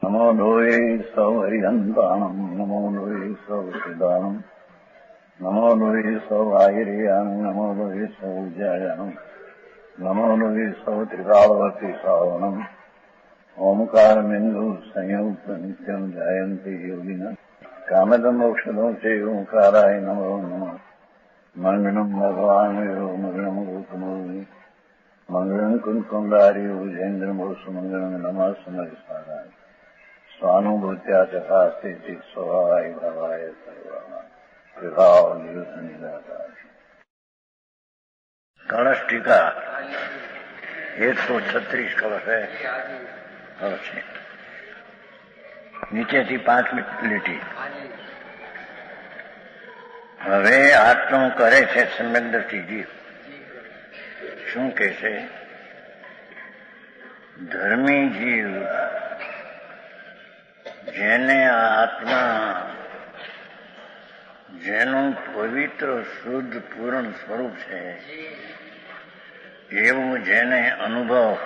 નમો લોહે સૌ હરિહંતાણમ નમો લોહે સૌ સિદ્ધાણમ નમો લોહે સૌ આયર્યાણમ નમો લોહે સૌ જયાણમ નમો લોહે સૌ ત્રિકાળવતી શ્રાવણમ ઓમકારમિંદુ સંયુક્ત નિત્યમ જાયંતી યોગિના કામદમ મોક્ષદો છે ઓંકારાય નમો નમઃ મંગળમ ભગવાન મંગળમ ગોકમોહિ મંગળમ કુંકુંડારી ઉજેન્દ્રમોષ મંગળમ નમઃ સમરિસ્મરાય સ્વાનુભૂત્યા ચકાસ્તે સ્વભાવાય ભાવાય સર્વા વિભાવ નિદાતા કળશ ટીકા 136 કળશ છે નીચેથી 5 લીટી. હવે આત્મા કરે છે સમ્યક દ્રષ્ટિ જીવ. શું કે છે? ધર્મી જીવ જેને આત્મા જેનું પવિત્ર શુદ્ધ પૂર્ણ સ્વરૂપ છે એવું જેને અનુભવ,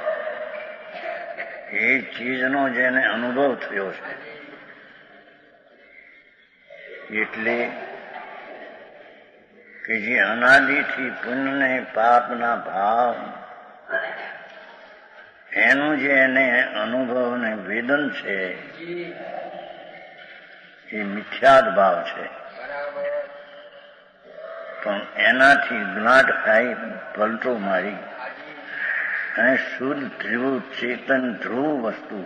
એ ચીજનો જેને અનુભવ થયો છે, એટલે કે જે અનાદિથી પુણ્ય પાપના ભાવ એનું જે એને અનુભવ ને વેદન છે એ મિથ્યાદ ભાવ છે. પણ એનાથી જ્ઞાટ ખાઈ પલટો મારી અને શુદ્ધ ધ્રુવ ચેતન ધ્રુવ વસ્તુ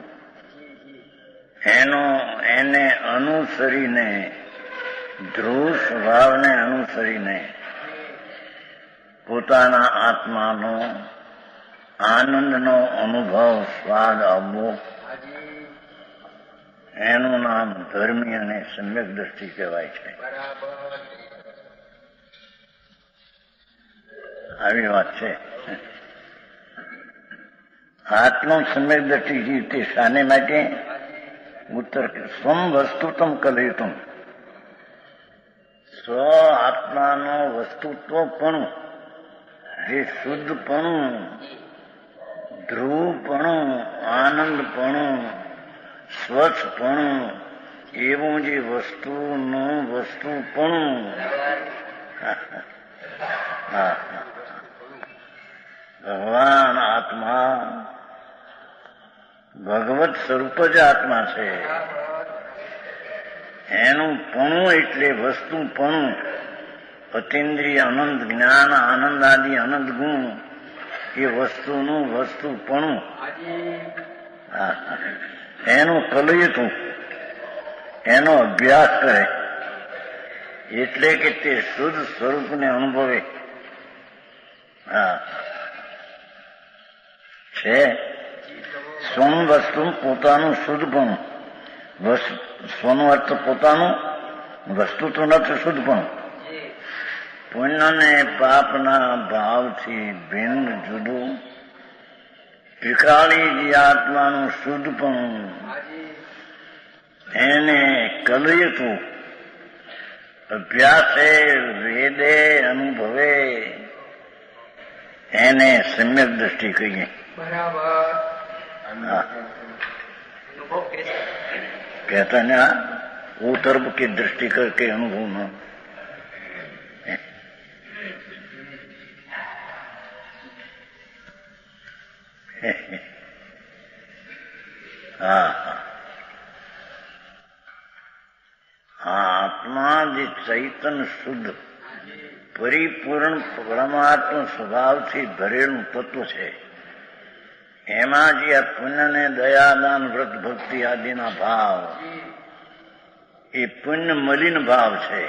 એને અનુસરીને, ધ્રુવ સ્વભાવને અનુસરીને પોતાના આત્માનો આનંદનો અનુભવ સ્વાદ આવવો, એનું નામ ધર્મી અને સમ્યક દ્રષ્ટિ કહેવાય છે. આવી વાત છે. આત્મા સમ્યક દ્રષ્ટિ જીવતે શાને માટે? ઉત્તર સ્વમ વસ્તુત્મ કલયુતમ. સ્વ આત્માનો વસ્તુત્વપણું, જે શુદ્ધપણું, ધ્રુવપણું, આનંદપણું, સ્વચ્છપણું, એવું જે વસ્તુનું વસ્તુપણું, ભગવાન આત્મા ભગવત સ્વરૂપ જ આત્મા છે. એનું પણું એટલે વસ્તુપણું, અતિન્દ્રિય અનંત જ્ઞાન આનંદ આદિ અનંત ગુણ, એ વસ્તુનું વસ્તુપણું, એનું કલયુતું, એનો અભ્યાસ કરે એટલે કે તે શુદ્ધ સ્વરૂપને અનુભવે. છે સ્વમ વસ્તુ પોતાનું શુદ્ધપણું. સ્વનો અર્થ પોતાનું, વસ્તુ તો નથી શુદ્ધપણું. પુણ્ય ને પાપના ભાવથી ભિન્ન જુદું ત્રિકાળી જે આત્માનું શુદ્ધપણું, એને કલયુતું, અભ્યાસે વેદે અનુભવે, એને સમ્યક દ્રષ્ટિ કહીએ. कहता है ना, वो तर्क की दृष्टि करके अनुभव न. આત્મા જે ચૈતન શુદ્ધ પરિપૂર્ણ પરમાત્મા સ્વભાવથી ભરેલું તત્વ છે, એમાં જે આ પુણ્ય ને દયાદાન વ્રત ભક્તિ આદિના ભાવ, એ પુણ્ય મલિન ભાવ છે.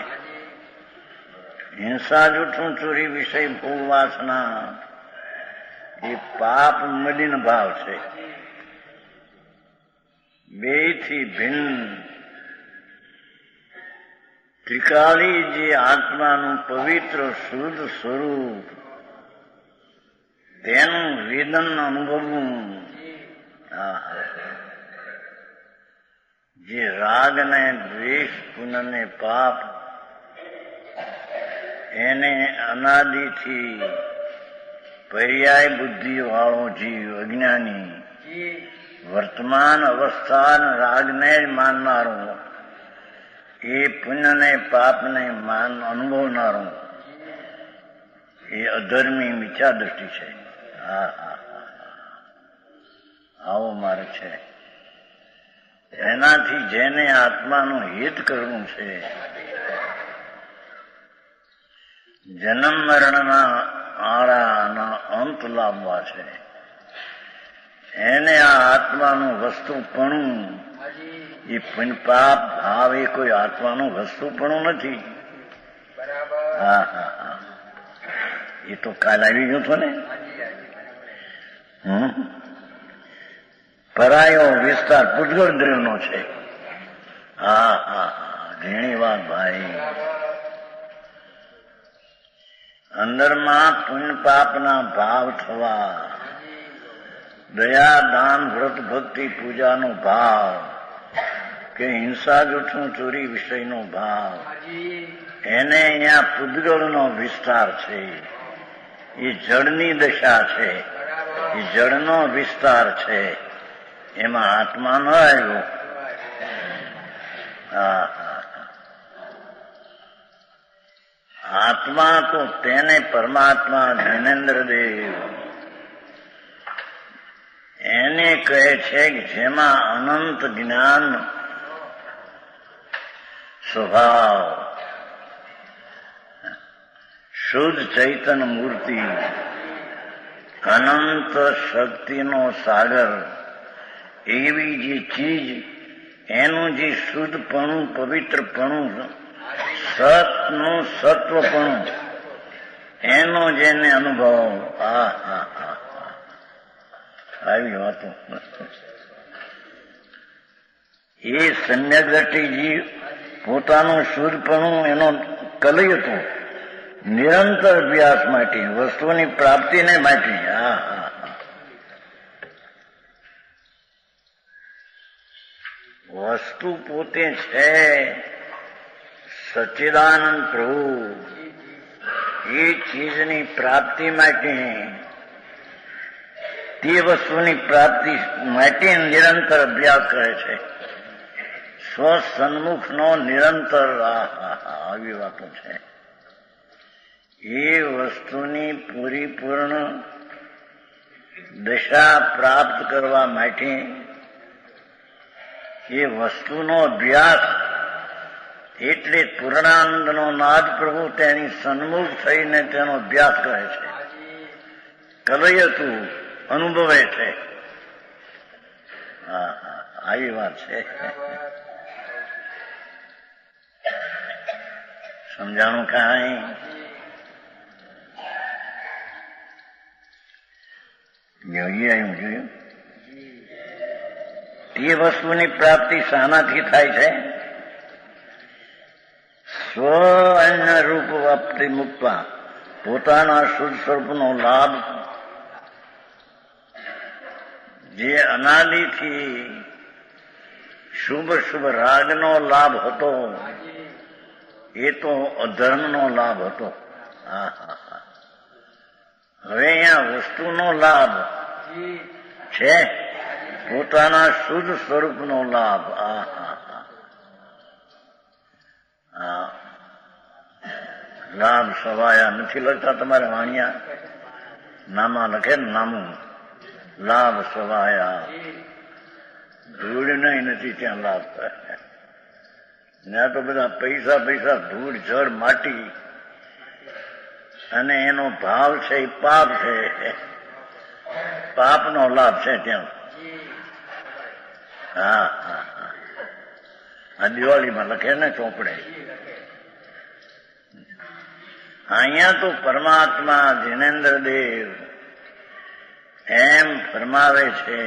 હિંસા જૂઠું ચોરી વિષય ભોગ વાસના, એ પાપ મલિન ભાવ છે. બેથી ભિન્ન ત્રિકાળી જે આત્માનું પવિત્ર શુદ્ધ સ્વરૂપ, તેનું વેદન અનુભવવું, જે રાગ ને દ્વેષ પુણ્ય ને પાપ એને અનાદિથી પર્યાય બુદ્ધિ વાળો જીવ અજ્ઞાની વર્તમાન અવસ્થા રાગને જ માનનારું, એ પુણ્યને પાપને અનુભવનારું, એ અધર્મી મિથ્યા દ્રષ્ટિ છે. આવો માર્ગ છે. એનાથી જેને આત્માનું હિત કરવું છે, જન્મ મરણના આળાના અંત લાવવા છે, એને આ આત્માનું વસ્તુપણું, એ પાપ ભાવ એ કોઈ આત્માનું વસ્તુપણું નથી. એ તો કાલ આવી ગયો હતો ને. પરાયો વિસ્તાર પૂતગળ દ્રવનો છે. ઘણી વાત ભાઈ. અંદરમાં પુણ્ય પાપના ભાવ થવા, દયા દાન વ્રત ભક્તિ પૂજાનો ભાવ, કે હિંસા જૂઠું ચોરી વિષયનો ભાવ, એને અહીંયા પૂતગળનો વિસ્તાર છે. એ જળની દશા છે, એ જળનો વિસ્તાર છે. એમાં આત્મા ન આવ્યો. આત્મા તો તેને પરમાત્મા જ્ઞાનેન્દ્રદેવ એને કહે છે કે જેમાં અનંત જ્ઞાન સ્વભાવ, શુદ્ધ ચૈતન મૂર્તિ, અનંત શક્તિનો સાગર, એવી જે ચીજ, એનું જે શુદ્ધપણું, પવિત્રપણું, સતનું સત્વપણું, એનો જેને અનુભવ, આવી વાતો. એ સમ્યક દ્રષ્ટિજી પોતાનું શુદ્ધપણું એનો કલય હતું, નિરંતર અભ્યાસ માટે, વસ્તુની પ્રાપ્તિને માટે. વસ્તુ પોતે છે સચ્ચિદાનંદ પ્રભુ, એ ચીજની પ્રાપ્તિ માટે, તે વસ્તુની પ્રાપ્તિ માટે નિરંતર અભ્યાસ કરે છે. સ્વસન્મુખનો નિરંતર. આવી વાતો છે. એ વસ્તુની પૂરીપૂર્ણ દશા પ્રાપ્ત કરવા માટે એ વસ્તુનો અભ્યાસ, એટલે પૂર્ણાનંદનો નાદ પ્રભુ તેની સન્મુખ થઈને તેનો અભ્યાસ કરે છે, કલયતું અનુભવે છે. આવી વાત છે. સમજાણું કાંઈ? જોયું તે વસ્તુની પ્રાપ્તિ શાનાથી થાય છે? સ્વ અન્ય રૂપ વાપરી મૂકવા, પોતાના શુદ્ધ સ્વરૂપનો લાભ, જે અનાદિથી શુભ શુભ રાગનો લાભ હતો, એ તો અધર્મનો લાભ હતો. હવે અહીંયા વસ્તુનો લાભ છે, પોતાના શુદ્ધ સ્વરૂપનો લાભ. લાભ સવાયા નથી લખતા તમારે વાણિયા? નામા લખે ને, નામું લાભ સવાયા. ધૂળ નહીં નથી ત્યાં લાભ. ત્યાં તો બધા પૈસા પૈસા, ધૂળ જળ માટી, અને એનો ભાવ છે એ પાપ છે. પાપનો લાભ છે ત્યાં. આ દિવાળીમાં લખે ને ચોપડે. અહીંયા તો પરમાત્મા જિનેન્દ્રદેવ એમ ફરમાવે છે,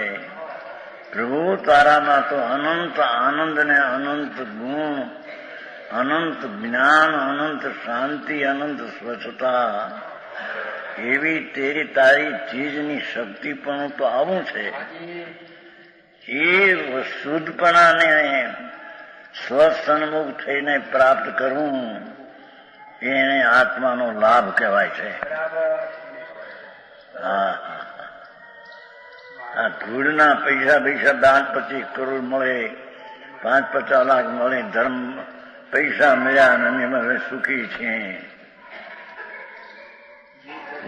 પ્રભુ તારામાં તો અનંત આનંદ ને અનંત ગુણ, અનંત જ્ઞાન, અનંત શાંતિ, અનંત સ્વચ્છતા, એવી તારી ચીજની શક્તિ પણ તો આવું છે. એ શુદ્ધપણાને સ્વસન્મુખ થઈને પ્રાપ્ત કરવું, એને આત્માનો લાભ કહેવાય છે. આ ધૂળના પૈસા દાન 25 કરોડ મળે, 5-50 લાખ મળે, ધર્મ પૈસા મળ્યા અને અમે હવે સુખી છીએ.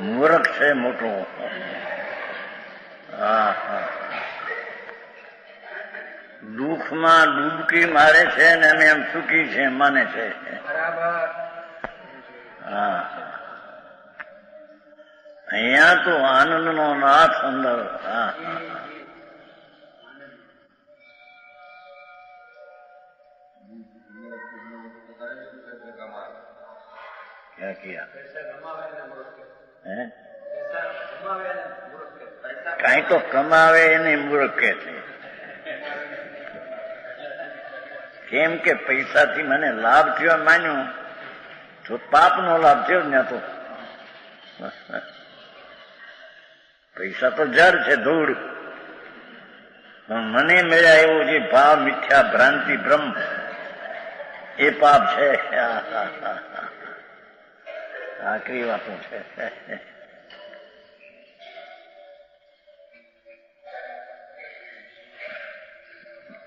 મૂર્ખ છે મોટો. દુઃખમાં ડૂબકી મારે છે ને અમે એમ સુખી છે માને છે. અહીંયા તો આનંદનો નાથ અંદર. क्या किया કઈ તો કમાવે એને મૂર્ખ કે છે. કેમ કે પૈસાથી મને લાભ થયો માન્યું તો પાપનો લાભ થયો ને. તો પૈસા તો જળ છે, ધૂળ. પણ મને મળ્યા એવો જે ભાવ, મિથ્યા ભ્રાંતિ, ભ્રમ, એ પાપ છે. આકરી વાતો છે.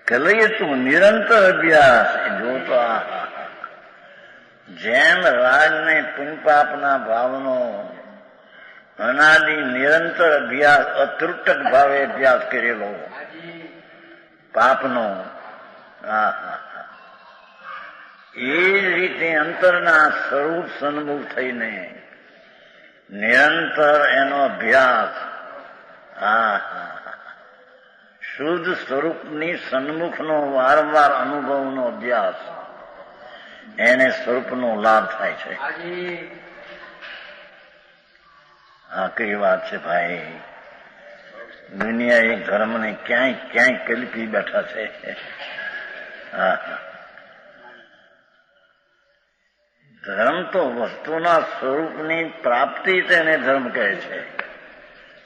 કલયતું નિરંતર અભ્યાસ. જો તો જેમ રાજને પુણ્યપાપના ભાવનો અનાદિ નિરંતર અભ્યાસ, અતૃટક ભાવે અભ્યાસ કરેલો પાપનો, એ જ રીતે અંતરના સ્વરૂપ સન્મુખ થઈને નિરંતર એનો અભ્યાસ, શુદ્ધ સ્વરૂપની સન્મુખનો વારંવાર અનુભવનો અભ્યાસ, એને સ્વરૂપનો લાભ થાય છે. આકરી વાત છે ભાઈ. દુનિયા એક ધર્મને ક્યાંય કલ્પી બેઠા છે. ધર્મ તો વસ્તુના સ્વરૂપની પ્રાપ્તિ તેને ધર્મ કહે છે.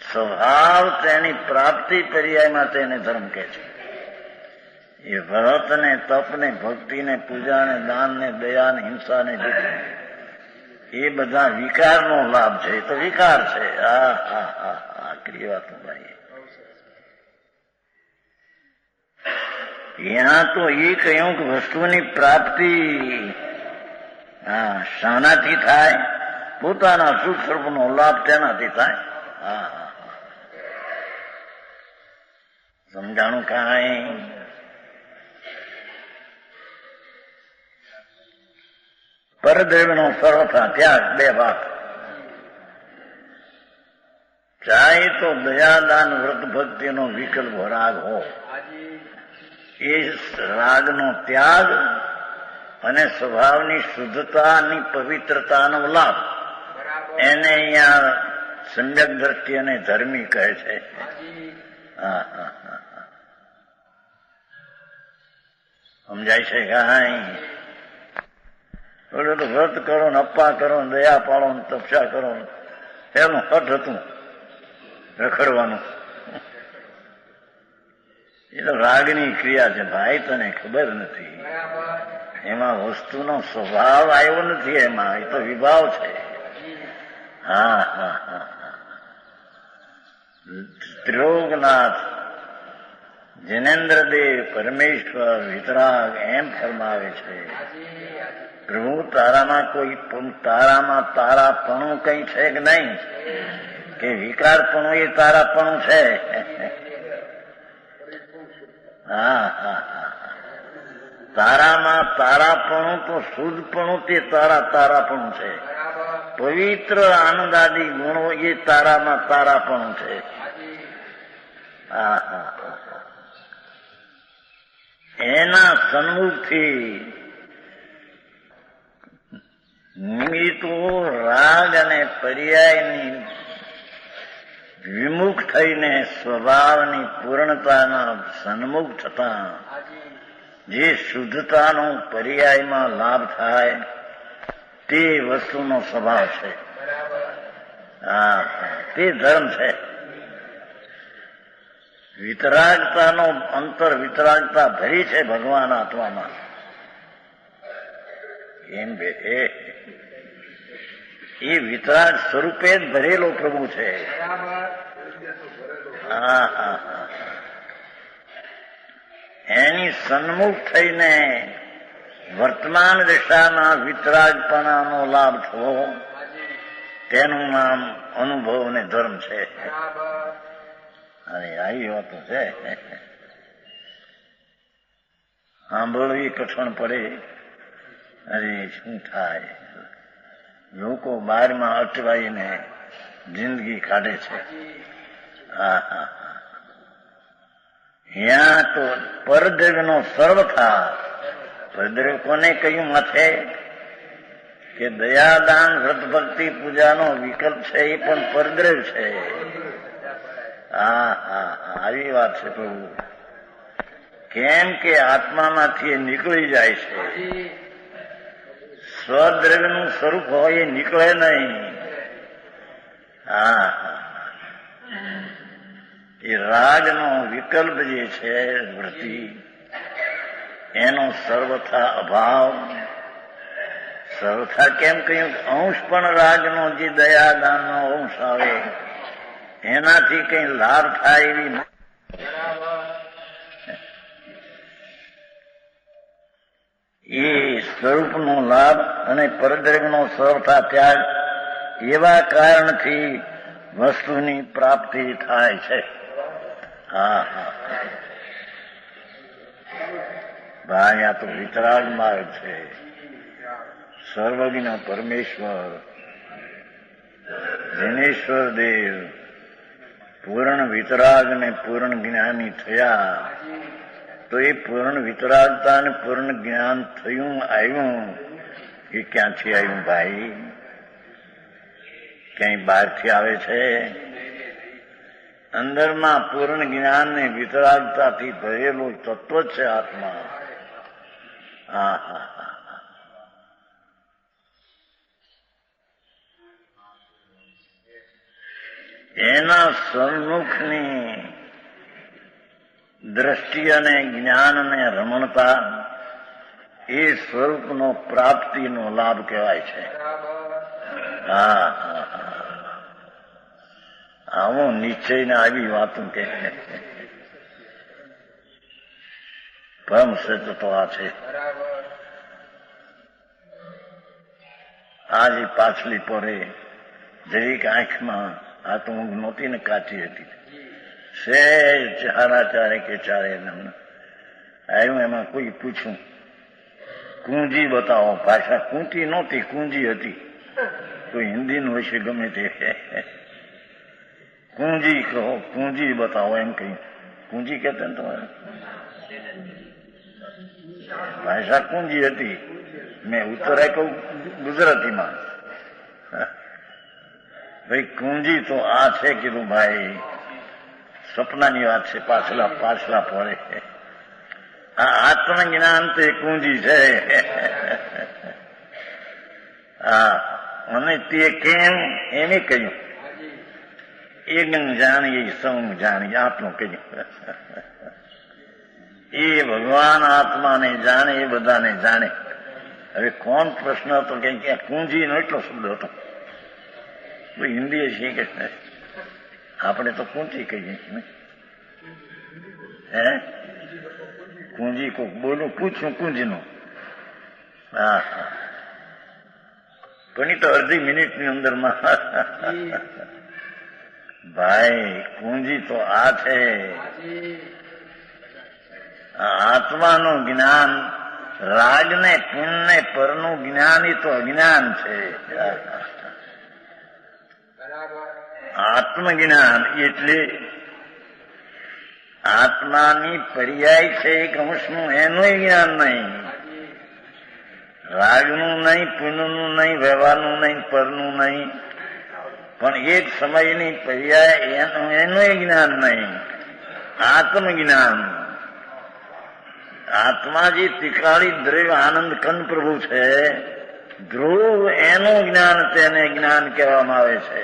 સ્વભાવ તેની પ્રાપ્તિ પર્યાયમાં તેને ધર્મ કહે છે. એ વ્રત ને તપ ને ભક્તિ ને પૂજા ને દાન ને દયા ને હિંસા ને દુઃખ, એ બધા વિકારનો લાભ છે. એ તો વિકાર છે. આકરી વાત ભાઈ. यहाँ तो એ કહ્યું કે વસ્તુની પ્રાપ્તિ શાનાથી થાય? પોતાના સુખ સ્વરૂપનો લાભ તેનાથી થાય. સમજાણું કાંઈ? પરદ્રવ્યનો સર્વથા ત્યાગ, 2 ભાગ. ચાહે તો દયાદાન વ્રત ભક્તિનો વિકલ્પ રાગ હો, એ રાગનો ત્યાગ અને સ્વભાવની શુદ્ધતાની પવિત્રતાનો લાભ, એને અહીંયા સમ્યક દ્રષ્ટિ અને ધર્મી કહે છે. સમજાય છે કાંઈ? બોલો તો વ્રત કરો ને અપ્પા કરો ને દયા પાડો ને તપસ્યા કરો ને, એનું હઠ હતું રખડવાનું. એ તો રાગની ક્રિયા છે ભાઈ, તને ખબર નથી. એમાં વસ્તુનો સ્વભાવ આવ્યો નથી, એમાં એ તો વિભાવ છે. ત્રિલોકનાથ જિનેન્દ્રદેવ પરમેશ્વર વિતરાગ એમ ફરમાવે છે, પ્રભુ તારામાં તારાપણું કઈ છે કે નહીં? કે વિકારપણું એ તારાપણું છે? તારામાં તારાપણું તો શુદ્ધપણું તે તારાપણું છે. પવિત્ર આનંદાદી ગુણો એ તારામાં તારાપણું છે. એના સન્મુખથી નિમિત્તો રાગ અને પર્યાયની વિમુખ થઈને સ્વભાવની પૂર્ણતાના સન્મુખ થતા જે શુદ્ધતાનો પર્યાયમાં લાભ થાય તે વસ્તુનો સ્વભાવ છે. તે ધર્મ છે. વિતરાગતાનો અંતર વિતરાગતા ભરી છે ભગવાન આત્મામાં. એમ બે એ વિતરાગ સ્વરૂપે જ ભરેલો પ્રભુ છે. એની સન્મુખ થઈને વર્તમાન દિશાના વિતરાગપણાનો લાભ થવો, તેનું નામ અનુભવ અને ધર્મ છે. અરે આવી વાતો છે. સાંભળવી કઠણ પડે. અરે શું થાય, લોકો બારમાં અટવાઈને જિંદગી કાઢે છે. ત્યાં તો પરદ્રવ્યનો સર્વથા. પરદ્રવ્ય કોને કહ્યું માથે? કે દયાદાન વ્રત ભક્તિ પૂજાનો વિકલ્પ છે, એ પણ પરદ્રવ્ય છે. આવી વાત છે પ્રભુ. કેમ કે આત્મામાંથી એ નીકળી જાય છે. સ્વદ્રવ્યનું સ્વરૂપ હોય એ નીકળે નહીં. એ રાગનો વિકલ્પ જે છે વૃત્તિ, એનો સર્વથા અભાવ. સર્વથા કેમ કહ્યું? અંશ પણ રાગનો જે દયાદાનનો અંશ આવે એનાથી કઈ લાભ થાય એવી એ સ્વરૂપનો લાભ અને પરદ્રવ્યનો સર્વથા ત્યાગ, એવા કારણથી વસ્તુની પ્રાપ્તિ થાય છે. ભાઈ આ તો વિતરાગ માર્ગ છે. સર્વજ્ઞ પરમેશ્વર દિનેશ્વર દેવ પૂર્ણ વિતરાગ ને પૂર્ણ જ્ઞાની થયા, તો એ પૂર્ણ વિતરાગતા અને પૂર્ણ જ્ઞાન થયું આવ્યું એ ક્યાંથી આવ્યું ભાઈ? ક્યાંય બહારથી આવે છે? અંદરમાં પૂર્ણ જ્ઞાન ને વિતરાગતાથી ભરેલું તત્વ છે આત્મા. એના સન્મુખની દ્રષ્ટિ અને જ્ઞાન અને રમણતા એ સ્વરૂપનો પ્રાપ્તિનો લાભ કહેવાય છે. આવો નિશ્ચયને આવી વાતો કે પરમ સત્ય તો આ છે. આજે પાછલી પરે જરીક આંખમાં આ તો ઊંઘ નહોતી ને કાચી હતી, સહેજ ચારા ચારે કે ચારે આવ્યું. એમાં કોઈ પૂછ્યું કુંજી બતાવો. ભાષા કુંતી નહોતી, કુંજી હતી. કોઈ હિન્દીનું હશે ગમે તે. કુંજી કહો, કુંજી બતાવો એમ કહ્યું. કુંજી કહેતા ને તમારે? ભાષા કુંજી હતી. મેં ઉત્તરાય કહું ગુજરાતીમાં. ભાઈ કુંજી તો આ છે કીધું. ભાઈ સપનાની વાત છે, પાછલા પડે. આ આત્મજ્ઞાન તો એ કુંજી છે. અને તે કેમ એને કહ્યું? એક જાણીએ સૌ જાણીએ આપણું કહ્યું. એ ભગવાન આત્માને જાણે, એ બધાને જાણે. હવે કોણ પ્રશ્ન હતો કે કુંજીનો એટલો શબ્દ હતો. હિન્દી છે કે આપણે તો કુંજી કહીએ છીએ. હે કુંજી કોક બોલું પૂછ્યું કુંજીનું. પણ એ તો અડધી મિનિટની અંદરમાં. ભાઈ કુંજી તો આ છે. આત્માનું જ્ઞાન, રાગ ને પુણ્ય ને પરનું જ્ઞાન એ તો અજ્ઞાન છે. આત્મજ્ઞાન એટલે આત્માની પર્યાય છે એક અંશનું, એનું જ્ઞાન નહીં. રાગનું નહીં, પુણ્યનું નહીં, વ્યવહારનું નહીં, પરનું નહીં, પણ એક સમયની પર્યાય એનું જ્ઞાન નહીં. આત્મજ્ઞાન. આત્મા જે ત્રિકાળી દ્રવ્ય આનંદ કંદ પ્રભુ છે, ધ્રુવ, એનું જ્ઞાન તેને જ્ઞાન કહેવામાં આવે છે.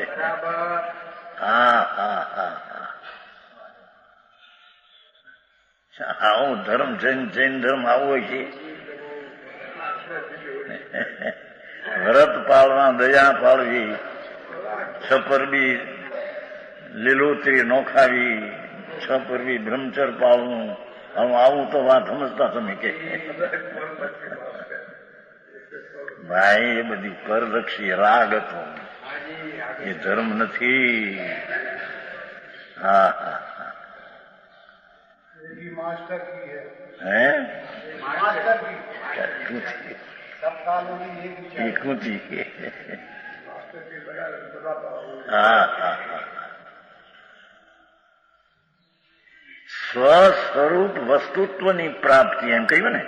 આવો ધર્મ જૈન ધર્મ આવો છે. વ્રત પાળવા, દયા પાળવી, સપરબી લીલોતરી નોખાવી, છ પરવી બ્રહ્મચર પાળવું. હવે આવું તો વાત સમજતા તમે કે ભાઈ એ બધી પરદક્ષી રાગ હતો, એ ધર્મ નથી. હા હા હા હે કૂચી હા હા હા સ્વસ્વરૂપ વસ્તુત્વની પ્રાપ્તિ એમ કહ્યું ને,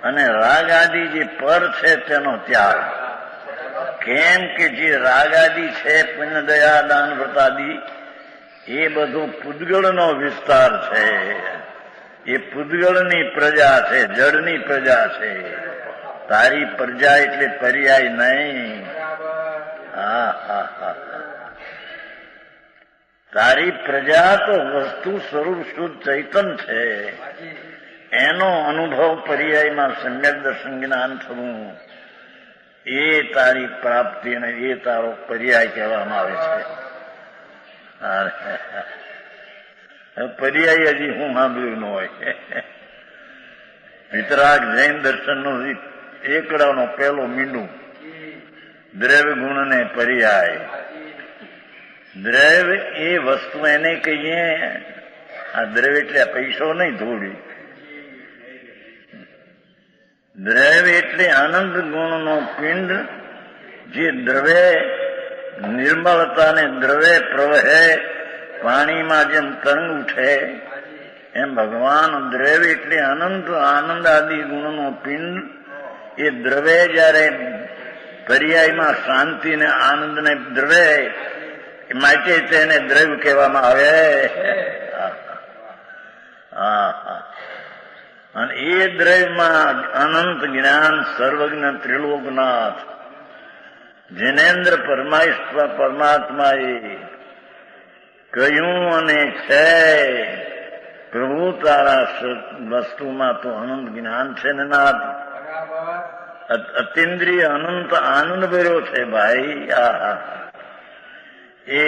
અને રાગ આદિ જે પર છે તેનો ત્યાગ. કેમ કે જે રાગ આદિ છે, પુણ્ય દયા દાન વ્રતાદિ, એ બધું પૂદગળનો વિસ્તાર છે. એ પૂદગળની પ્રજા છે, જળની પ્રજા છે. તારી પ્રજા એટલે પર્યાય નહીં. હા હા હા તારી પ્રજા તો વસ્તુ સ્વરૂપ શુદ્ધ ચૈતન છે. એનો અનુભવ પર્યાયમાં સમ્યક દર્શન જ્ઞાન થવું, એ તારી પ્રાપ્તિ અને એ તારો પર્યાય કહેવામાં આવે છે. પર્યાય હજી હું સાંભળ્યું ન હોય. વિતરાગ જૈન દર્શનનો એકડાનો પહેલો મીંડું, દ્રવ્ય ગુણને પર્યાય. દ્રવ્ય એ વસ્તુ એને કહીએ, આ દ્રવ્ય એટલે પૈસો નહીં થોડી. દ્રવ્ય એટલે આનંદ ગુણનો પિંડ, જે દ્રવ્ય નિર્મળતાને દ્રવ્ય પ્રવહે, પાણીમાં જેમ તરંગ ઉઠે એમ ભગવાન દ્રવ્ય એટલે અનંત આનંદ આદિ ગુણનો પિંડ. એ દ્રવ્ય જયારે પર્યાયમાં શાંતિ ને આનંદ ને દ્રવ્ય માટે તેને દ્રવ્ય કહેવામાં આવે. અને એ દ્રવ્યમાં અનંત જ્ઞાન સર્વજ્ઞ ત્રિલોકનાથ જિનેન્દ્ર પરમાત્માએ કહ્યું અને છે, પ્રભુ તારા વસ્તુમાં તો અનંત જ્ઞાન છે ને નાથ, અતિન્દ્રિય અનંત આનંદ ભર્યો છે ભાઈ. આ એ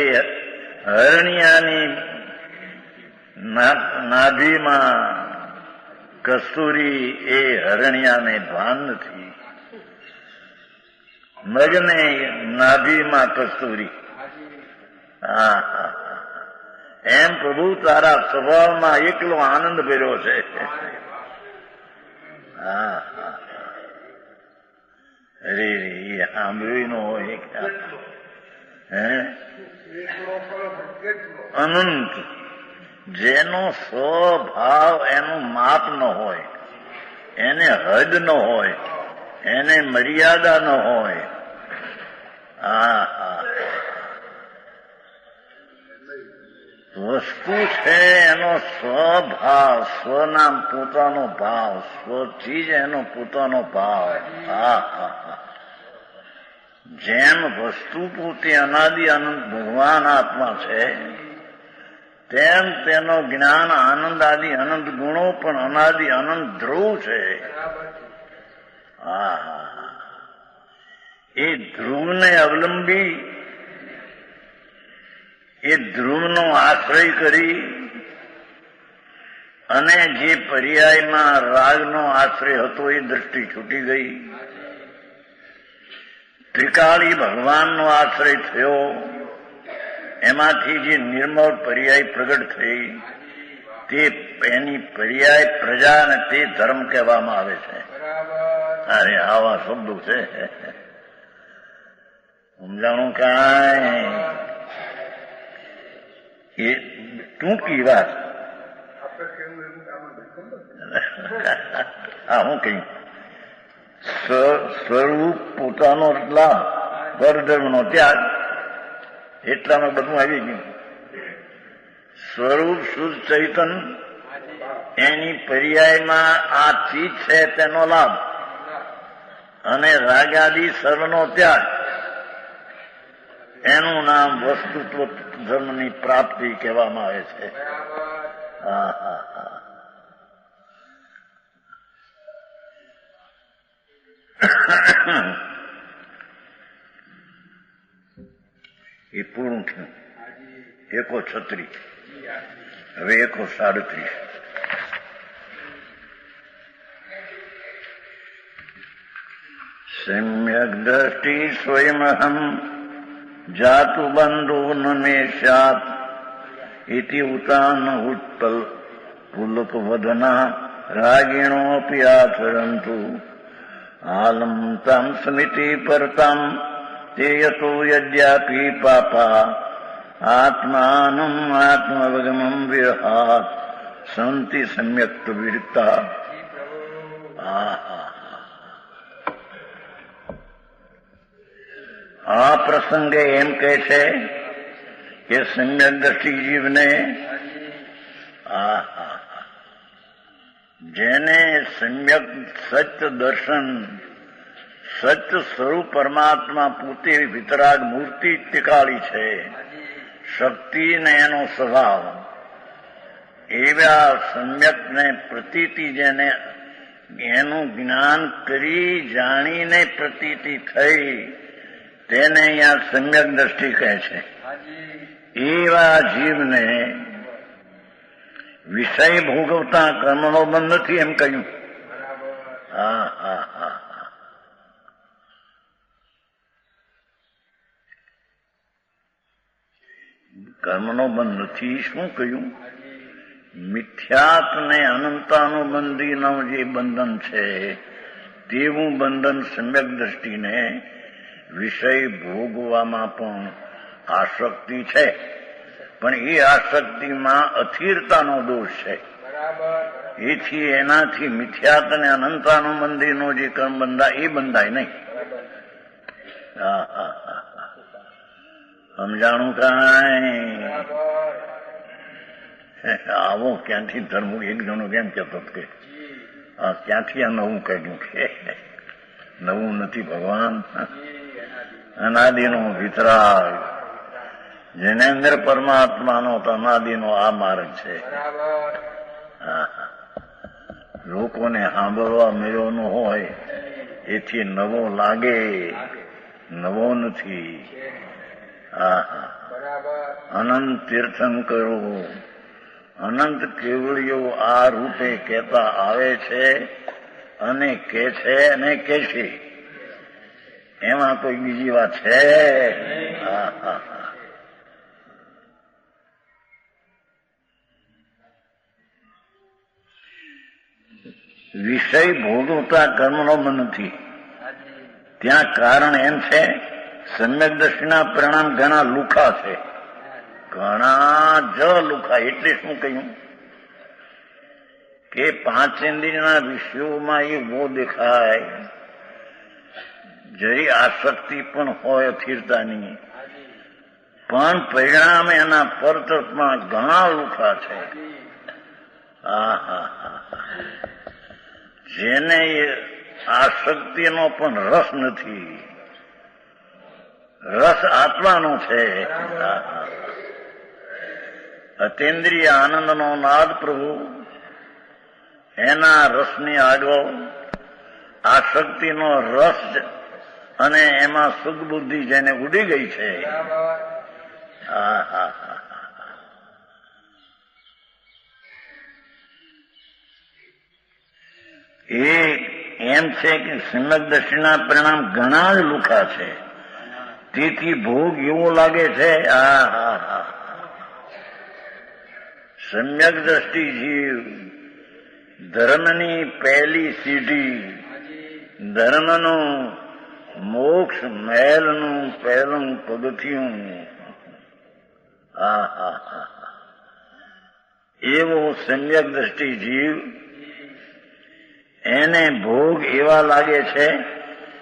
હરણિયાની નાભીમાં કસ્તુરી, એ હરણિયાને ભાન નથી. મગને નાભીમાં કસ્તુરી. હા હા એમ પ્રભુ તારા સ્વભાવમાં એકલો આનંદ ભર્યો છે. હા હા અરે એ સાંભળ્યું ન હોય. હે અનંત જેનો સ્વભાવ એનું માપ ન હોય, એને હદ ન હોય, એને મર્યાદા ન હોય. હા હા વસ્તુ છે એનો સ્વભાવ, સ્વનામ પોતાનો ભાવ, સ્વચીજ એનો પોતાનો ભાવ. હા હા હા જેમ વસ્તુ પોતે અનાદિ અનંત ભગવાન આત્મા છે, તેમ તેનો જ્ઞાન આનંદ આદિ અનંત ગુણો પણ અનાદિ અનંત ધ્રુવ છે. હા હા એ ધ્રુવને અવલંબી, એ ધ્રુવનો આશ્રય કરી અને જે પર્યાયમાં રાગનો આશ્રય હતો એ દ્રષ્ટિ છૂટી ગઈ. ત્રિકાળી ભગવાનનો આશ્રય થયો, એમાંથી જે નિર્મળ પર્યાય પ્રગટ થઈ, તે એની પર્યાય પ્રજા અને તે ધર્મ કહેવામાં આવે છે. અરે આવા શબ્દો છે, સમજાણું કાંઈ? એ ટૂંકી વાત. હા હું કહ્યું સ્વરૂપ પોતાનો લાભ, પરધર્મનો ત્યાગ, એટલામાં બધું આવી ગયું. સ્વરૂપ શુદ્ધ ચૈતન, એની પર્યાયમાં આ ચીજ છે તેનો લાભ, અને રાગાદી સર્વનો ત્યાગ, એનું નામ વસ્તુત્વ ધર્મની પ્રાપ્તિ કહેવામાં આવે છે. હા હા હા એ પૂરું થયું. 136 હવે 137 सम्यक दृष्टि स्वयमहम जातु बंधु न मे स्यात् इति उतान उत्पल पुलक वदना रागिणोऽपि आचरन्तु आलम तम स्मृति परतम ते यतो यद्यापि पापा आत्मानम् आत्मवगमं विरहात् सन्ति सम्यक्त विरक्ता। આ પ્રસંગે એમ કહે છે કે સમ્યક દ્રષ્ટિ જીવને જેને સમ્યક સત્ય દર્શન સત્ય સ્વરૂપ પરમાત્મા પોતે વિતરાગ મૂર્તિ ટીકાળી છે, શક્તિ ને એનો સ્વભાવ, એવા સમ્યકને પ્રતીતિ જેને એનું જ્ઞાન કરી જાણીને પ્રતીતિ થઈ તેને અહીંયા સમ્યક દ્રષ્ટિ કહે છે. એવા જીવને વિષય ભોગવતા કર્મનો બંધ નથી એમ કહ્યું. કર્મનો બંધ નથી શું કહ્યું? મિથ્યાત ને અનંતાનુબંધીનું જે બંધન છે તેવું બંધન સમ્યક દ્રષ્ટિને વિષય ભોગવામાં પણ આસક્તિ છે, પણ એ આસક્તિમાં અથિરતાનો દોષ છે. એથી એનાથી મિથ્યાત અને અનંતાનુબંધીનો જે કર્મ બંધાય એ બંધાય નહીં. સમજાણું કાંઈ? આવો ક્યાંથી ધર્મ એક જણો કેમ કહેતો કે ક્યાંથી આ નવું કાઢ્યું કે નવું નથી ભગવાન, અનાદિનો વિતરાગ જેને અંદર પરમાત્માનો અનાદિનો આ માર્ગ છે. લોકોને સાંભળવા મળ્યો ન હોય એથી નવો લાગે, નવો નથી. અનંત તીર્થંકરો અનંત કેવળીઓ આ રૂપે કહેતા આવે છે અને કે છે અને કે છે. એમાં કોઈ બીજી વાત છે? વિષય ભોગવતા કર્મનો બંધ નથી. ત્યાં કારણ એમ છે સમ્યક દ્રષ્ટિના પરિણામ ઘણા લુખા છે, ઘણા જ લુખા. એટલે શું કહ્યું કે પાંચેન્દ્રિયના વિષયોમાં એ બહુ દેખાય, જરી આસક્તિ પણ હોય અથિરતાની, પણ પરિણામ એના પરતરફમાં ઘણા લુખા છે. જેને આસક્તિનો પણ રસ નથી, રસ આત્માનો છે. અતેન્દ્રિય આનંદનો નાદ પ્રભુ, એના રસની આગળ આસક્તિનો રસ અને એમાં સુખ બુદ્ધિ જેને ઉડી ગઈ છે. એ એમ છે કે સમ્યક દ્રષ્ટિના પરિણામ ઘણા જ લુખા છે, તેથી ભોગ એવો લાગે છે. સમ્યક દ્રષ્ટિ જીવ ધર્મની પહેલી સીઢી, ધર્મનું મોક્ષ મહેલનું પહેલું પગથિયું. એવો સમ્યક દ્રષ્ટિ જીવ, એને ભોગ એવા લાગે છે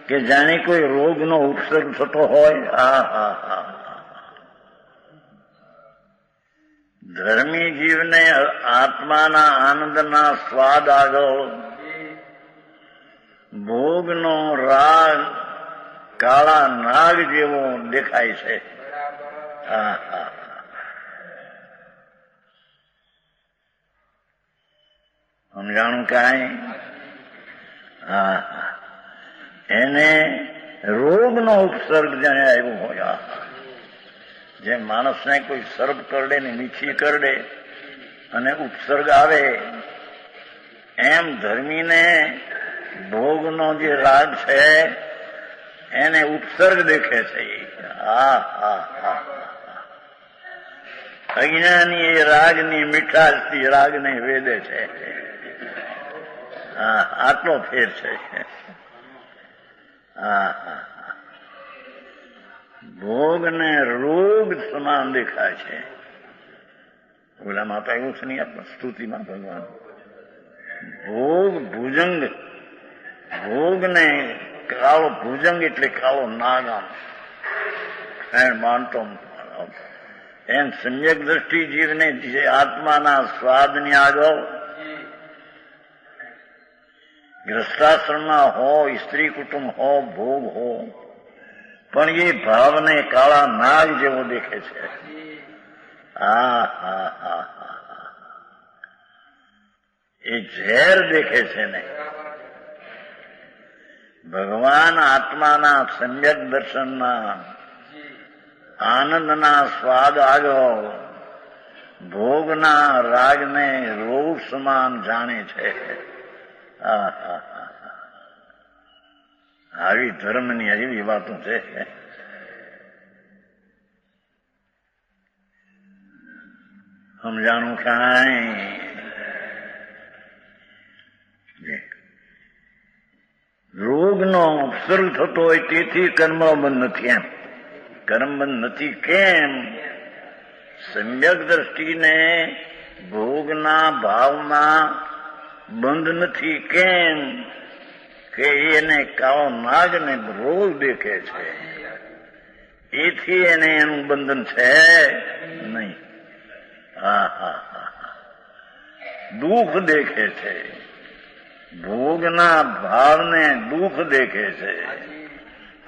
કે જાણે કોઈ રોગનો ઉપસર્ગ થતો હોય. ધર્મી જીવને આત્માના આનંદના સ્વાદ આગળ ભોગનો રાગ કાળા નાગ જેવો દેખાય છે. સમજાણું કાંઈ? એને રોગનો ઉપસર્ગ જાણે આવ્યો હોય. જેમ માણસને કોઈ સર્પ કરડે ને મીઠી કરડે અને ઉપસર્ગ આવે, એમ ધર્મીને ભોગનો જે રાગ છે એને ઉપસર્ગ દેખે છે. અજ્ઞાની એ રાગની મીઠાશથી રાગને વેદે છે. આટલો ફેર છે. ભોગને રોગ સમાન દેખાય છે. ઓલામાં તો એવું છે નહીં આપણા સ્તુતિમાં ભગવાન ભોગ ભુજંગ, ભોગને કાળો ભુજંગ એટલે કાળો નાગ માનતો એમ સમ્યક દ્રષ્ટિ જીવને જે આત્માના સ્વાદની આગળ ગ્રસ્તાશ્રમમાં હો, સ્ત્રી કુટુંબ હો, ભોગ હો, પણ એ ભાવને કાળા નાગ જેવો દેખે છે. એ ઝેર દેખે છે ને. ભગવાન આત્માના સમ્યક દર્શનના આનંદના સ્વાદ આગળ ભોગના રાગને રોગ સમાન જાણે છે. આવી ધર્મની એવી વાતો છે. સમજાણું કાંઈ રોગનો ઉપસર્ગ થતો હોય તેથી કર્મ બંધ નથી. એમ કર્મ બંધ નથી કેમ? સમ્યક દ્રષ્ટિને ભોગના ભાવમાં બંધ નથી કેમ? કે એને કાળો નાગને રોગ દેખે છે, એથી એને એનું બંધન છે નહીં. દુઃખ દેખે છે, ભોગના ભાવને દુઃખ દેખે છે.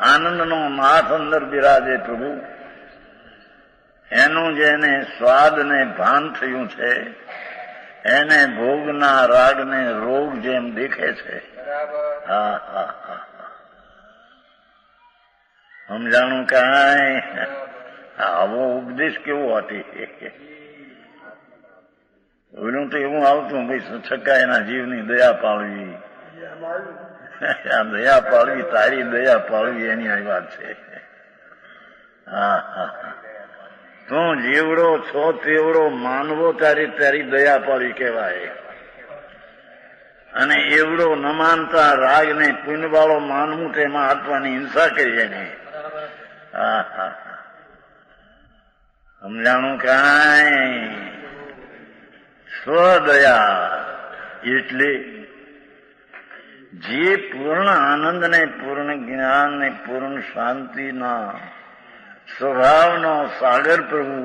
આનંદનો નાથ અંદર બિરાજે પ્રભુ, એનું જેને સ્વાદને ભાન થયું છે એને ભોગના રાગને રોગ જેમ દેખે છે. સમજાણું કાંઈ? આવો ઉપદેશ કેવો હતી? ઓલું તો એવું આવતું, ભાઈ છક્કા એના જીવની દયા પાળવી, દયા પાળવી, તારી દયા પાળવી, એની આ વાત છે. તું જીવડો છો તેવડો માનવો તારી દયા પાળવી કહેવાય. અને એવડો ન માનતા રાગને પુણ્યવાળો માનવું તેમાં આત્માની હિંસા કરી એને. સમજાણું કાંઈ? સ્વદયા એટલે જે પૂર્ણ આનંદ ને પૂર્ણ જ્ઞાન ને પૂર્ણ શાંતિના સ્વભાવનો સાગર પ્રભુ,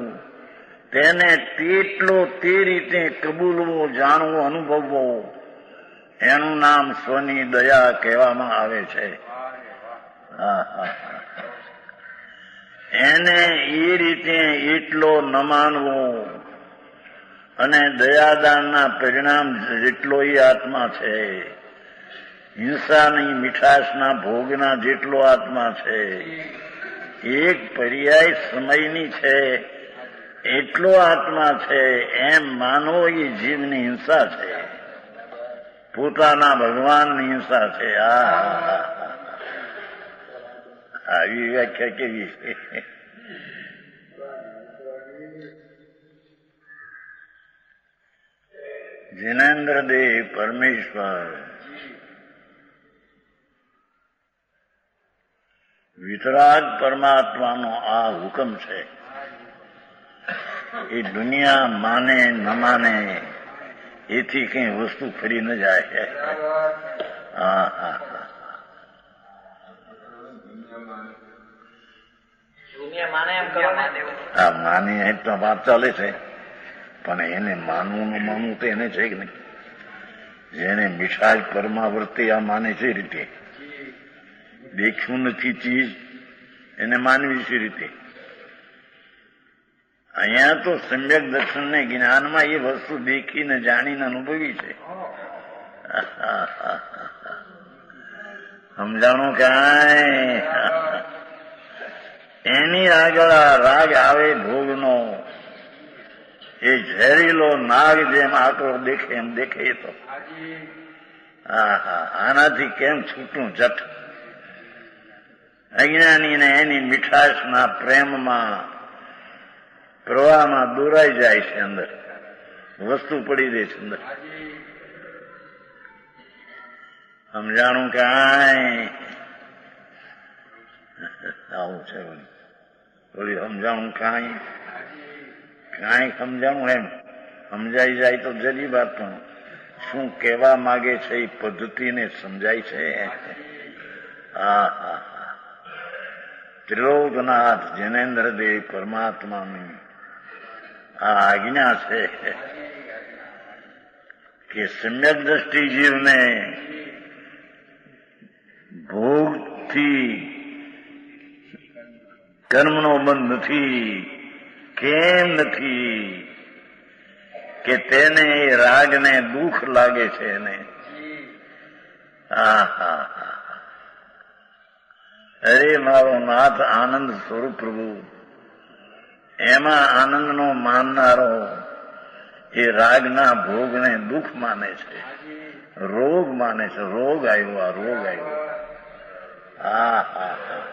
તેને તેટલો તે રીતે કબૂલવો, જાણવો, અનુભવવો, એનું નામ સ્વની દયા કહેવામાં આવે છે. એને એ રીતે એટલો ન માનવો અને દયાદાનના પરિણામ જેટલો એ આત્મા છે, હિંસાની મીઠાશના ભોગના જેટલો આત્મા છે, એક પર્યાય સમયની છે એટલો આત્મા છે, એમ માનવો એ જીવની હિંસા છે, પોતાના ભગવાનની હિંસા છે. આવી વ્યાખ્યા કેવી છે? જિનેન્દ્ર દેવ પરમેશ્વર વિતરાગ પરમાત્માનો આ હુકમ છે. એ દુનિયા માને ન માને એથી કઈ વસ્તુ ફરી ન જાય. માને એમ તો વાત ચાલે છે, પણ એને માનવું ન માનવું તો એને છે કે નહીં? જેને મીઠાશ પરમાવર્તે આ માને છે રીતે, દેખ્યું નથી ચીજ એને માનવી છે રીતે. અહીંયા તો સમ્યક દર્શન ને જ્ઞાનમાં એ વસ્તુ દેખીને જાણીને અનુભવી છે. સમજાણું કાંઈ? એની આગળ આ રાગ આવે ભોગનો, એ ઝેરીલો નાગ જેમ આકરો દેખે એમ દેખે તો આનાથી કેમ છૂટું જટ. અજ્ઞાનીને એની મીઠાશના પ્રેમમાં પ્રવાહમાં દોરાઈ જાય છે, અંદર વસ્તુ પડી દે છે અંદર. સમજાણું કાંઈ આવું છે, બોલી સમજાણું કાંઈ કાંઈ સમજાણું એમ સમજાઈ જાય તો જરી વાત, પણ શું કહેવા માગે છે એ પદ્ધતિને સમજાય છે. હા હા હા. ત્રિલોકનાથ જૈનેન્દ્ર દેવ પરમાત્માની આ આજ્ઞા છે કે સમ્યક દ્રષ્ટિ જીવને ભોગથી કર્મનો બંધ નથી. કેમ નથી? કે તેને એ રાગને દુઃખ લાગે છે એને. અરે મારો નાથ આનંદ સ્વરૂપ પ્રભુ, એમાં આનંદનો માનનારો એ રાગના ભોગને દુઃખ માને છે, રોગ માને છે. રોગ આવ્યો, આ રોગ આવ્યો. હા હા હા.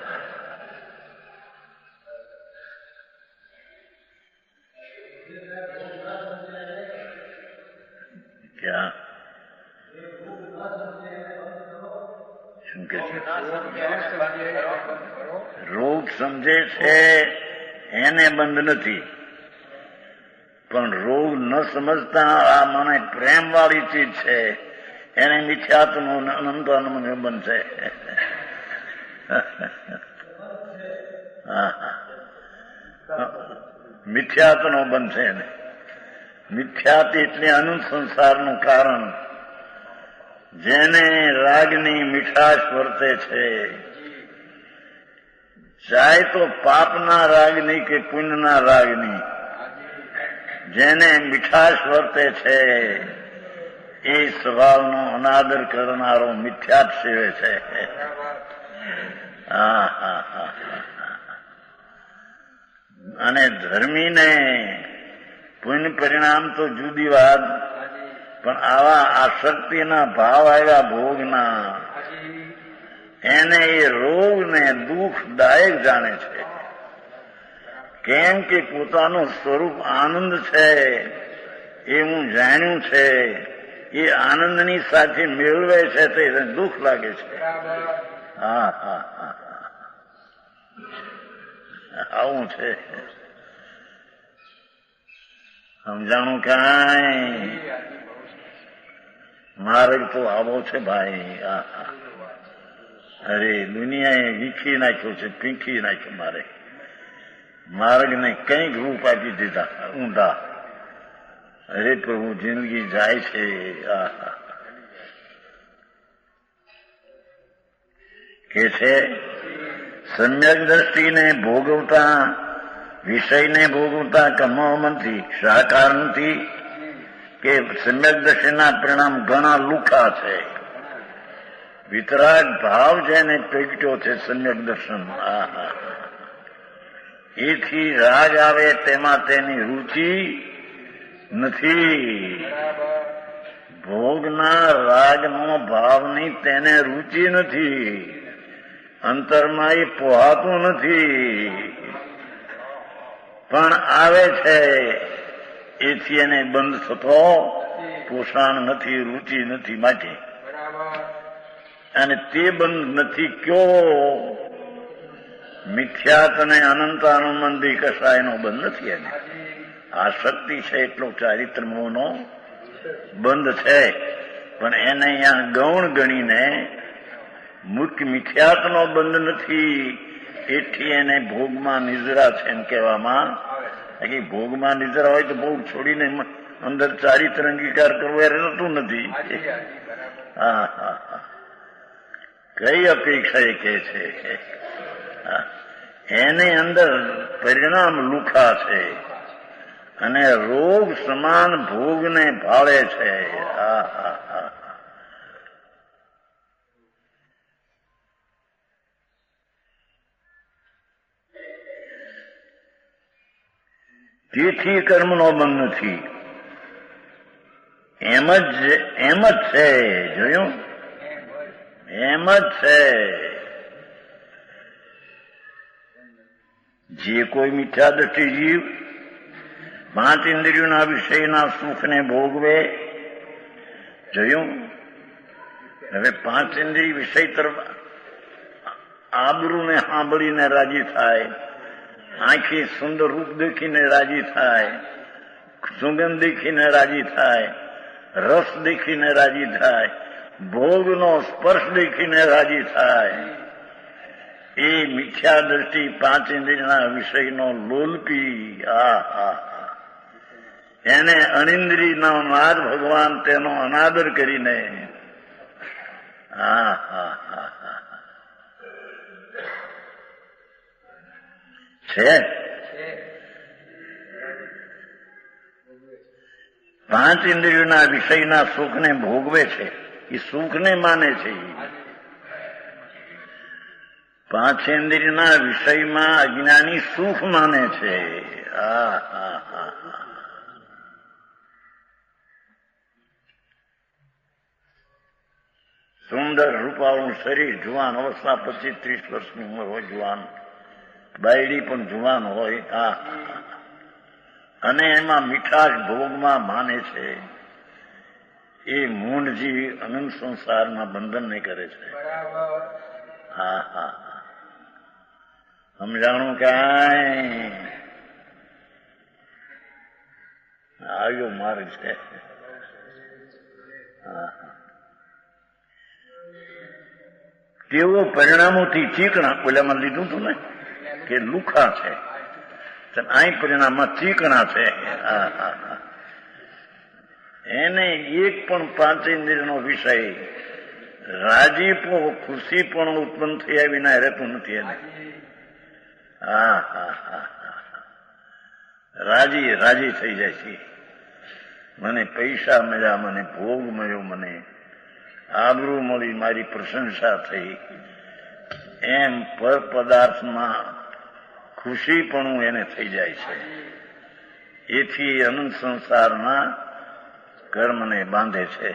ક્યાં શું કે છે? રોગ સમજે છે એને બંધ નથી, પણ રોગ ન સમજતા આ મને પ્રેમ વાળી ચીજ છે એને મિથ્યાત્મ અનંત અનંત બનશે. મિથ્યાત્નો બનશે એને. મિથ્યાત એટલે અનંત સંસારનું કારણ. જેને રાગની મીઠાશ વર્તે છે, ચાહે તો પાપના રાગની કે પુણ્યના રાગની, જેને મીઠાશ વર્તે છે એ સ્વભાવનો અનાદર કરનારો મિથ્યાત સેવે છે. હા હા હા. અને ધર્મીને પુણ્ય પરિણામ તો જુદી વાત, પણ આવા આસક્તિના ભાવ આવ્યા ભોગના, એને એ રોગને દુઃખદાયક જાણે છે. કેમ કે પોતાનું સ્વરૂપ આનંદ છે એ હું જાણ્યું છે, એ આનંદની સાથે મેળવે છે તો એને દુઃખ લાગે છે. હા હા હા. આવું છે. સમજાણું કાંઈ? માર્ગ તો આવો છે ભાઈ. અરે દુનિયાએ વીખી નાખ્યો છે, પીંખી નાખ્યો મારે. માર્ગને કંઈક રૂપ આપી દીધા ઊંડા. અરે પ્રભુ જિંદગી જાય છે. કે છે સમ્યક દ્રષ્ટિને ભોગવતા, વિષયને ભોગવતા કમાવામાંથી સાકાર નથી. કે સમ્યક દ્રષ્ટિના પરિણામ ઘણા લુખા છે. વિતરાગ ભાવ જેને પ્રગટ્યો છે સમ્યક દર્શન, એથી રાગ આવે તેમાં તેની રુચિ નથી. ભોગના રાગનો ભાવની તેને રુચિ નથી. અંતરમાં એ પોહાતું નથી, પણ આવે છે એથી એને બંધ થતો પોષણ નથી, રુચિ નથી માટે. અને તે બંધ નથી કયો? મિથ્યાત અને અનંત અનુબંધી કશાયનો બંધ નથી. એને આસક્તિ છે એટલો ચારિત્ર મોહનો બંધ છે, પણ એને અહીંયા ગૌણ ગણીને મુખ્ય મિથ્યાતનો બંધ નથી. એથી એને ભોગમાં નિજરા છે એમ કહેવામાં. ભોગમાં નિજરા હોય તો ભોગ છોડીને અંદર ચારિત્ર અંગીકાર કરવો એ રહેતું નથી. હા હા હા. કઈ અપેક્ષા એ કે છે? એને અંદર પરિણામ લુખા છે અને રોગ સમાન ભોગને ભાળે છે. હા હા હા. તેથી કર્મનો બંધ નથી. એમ જ છે. જોયું? એમ જ છે. જે કોઈ મિથ્યા દ્રષ્ટિ જીવ 5 ઇન્દ્રિયોના વિષયના સુખને ભોગવે. જોયું? હવે 5 ઇન્દ્રિય વિષય તરફ આબરૂને સાંભળીને રાજી થાય, આંખી સુંદર રૂપ દેખીને રાજી થાય, સુગંધ દેખીને રાજી થાય, રસ દેખીને રાજી થાય, ભોગનો સ્પર્શ દેખીને રાજી થાય. એ મિથ્યા દ્રષ્ટિ 5 ઇન્દ્રિયના વિષયનો લોલપી. એને અનિન્દ્રિયનો નાદ ભગવાન તેનો અનાદર કરીને છે. 5 ઇન્દ્રિયોના વિષયના સુખને ભોગવે છે. એ સુખને માને છે. 5 ઇન્દ્રિયના વિષયમાં અજ્ઞાની સુખ માને છે. સુંદર રૂપાળું શરીર, જુવાન અવસ્થા, 25-30 વર્ષની ઉંમર હોય, જુવાન બાયડી પણ જુવાન હોય. અને એમાં મીઠાશ ભોગમાં માને છે. એ મૂંઢજી અનંત સંસારના બંધનને કરે છે. સમજાણું કાંઈ? આવ્યો માર્ગ છે. તેઓ પરિણામોથી ચીકણા, ઓલામાં લીધું હતું ને કે લુખા છે, અહીં પરિણામમાં ચીકણા છે. એને એક પણ 5 ઇન્દ્રિયનો વિષય રાજીપો, ખુશી પણ ઉત્પન્ન થયા વિના રહેતું નથી. એને રાજી થઈ જાય છે. મને પૈસા મળ્યા, મને ભોગ મળ્યો, મને આબરૂ મળી, મારી પ્રશંસા થઈ, એમ પર પદાર્થમાં ખુશી પણ એને થઈ જાય છે. એથી અનંત સંસારના કર્મને બાંધે છે.